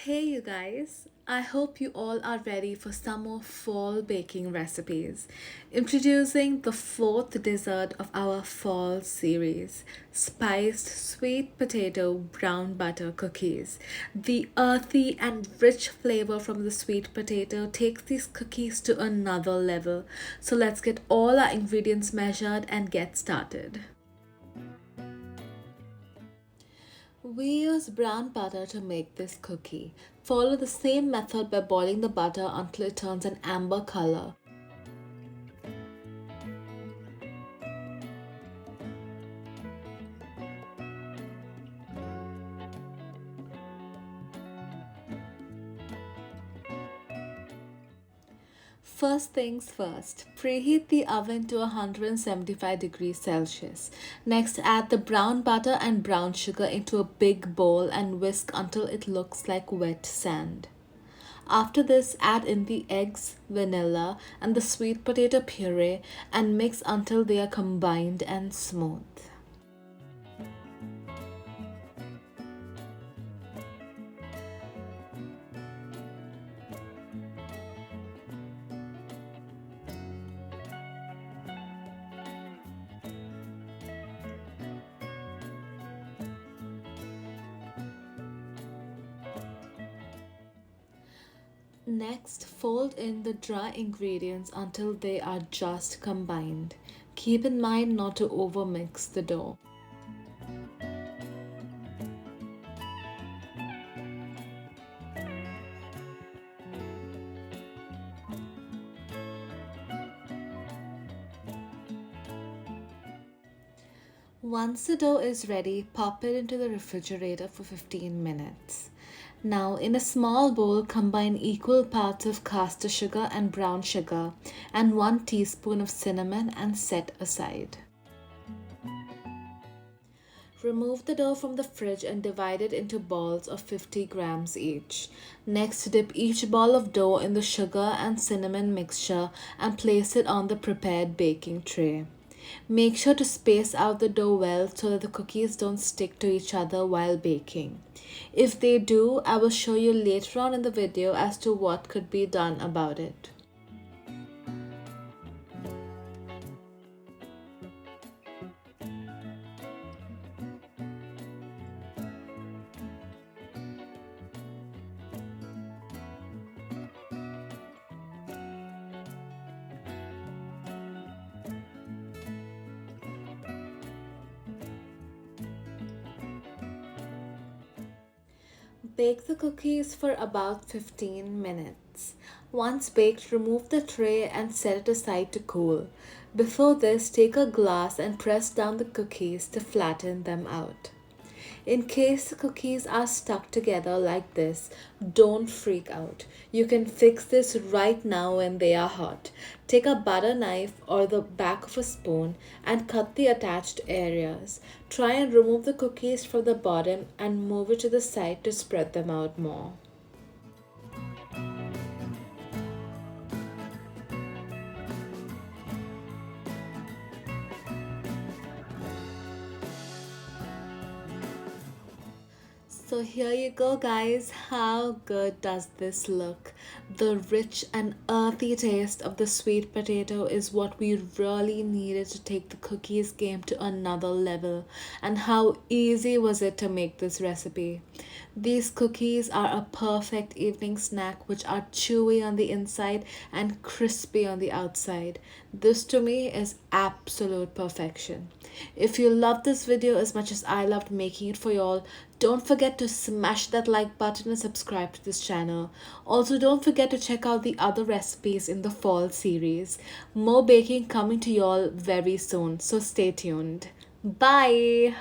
Hey you guys, I hope you all are ready for some more fall baking recipes. Introducing the fourth dessert of our fall series, spiced sweet potato brown butter cookies. The earthy and rich flavor from the sweet potato takes these cookies to another level. So let's get all our ingredients measured and get started. We use brown butter to make this cookie. Follow the same method by boiling the butter until it turns an amber color. First things first, preheat the oven to 175 degrees Celsius. Next, add the brown butter and brown sugar into a big bowl and whisk until it looks like wet sand. After this, add in the eggs, vanilla, and the sweet potato puree and mix until they are combined and smooth. Next, fold in the dry ingredients until they are just combined. Keep in mind not to overmix the dough. Once the dough is ready, pop it into the refrigerator for 15 minutes. Now, in a small bowl, combine equal parts of caster sugar and brown sugar and 1 teaspoon of cinnamon and set aside. Remove the dough from the fridge and divide it into balls of 50 grams each. Next, dip each ball of dough in the sugar and cinnamon mixture and place it on the prepared baking tray. Make sure to space out the dough well so that the cookies don't stick to each other while baking. If they do, I will show you later on in the video as to what could be done about it. Bake the cookies for about 15 minutes. Once baked, remove the tray and set it aside to cool. Before this, take a glass and press down the cookies to flatten them out. In case the cookies are stuck together like this, don't freak out. You can fix this right now when they are hot. Take a butter knife or the back of a spoon and cut the attached areas. Try and remove the cookies from the bottom and move it to the side to spread them out more. So here you go guys, how good does this look? The rich and earthy taste of the sweet potato is what we really needed to take the cookies game to another level. And how easy was it to make this recipe? These cookies are a perfect evening snack which are chewy on the inside and crispy on the outside. This to me is absolute perfection. If you love this video as much as I loved making it for y'all, don't forget to smash that like button and subscribe to this channel. Also, don't forget to check out the other recipes in the fall series. More baking coming to y'all very soon, so stay tuned. Bye!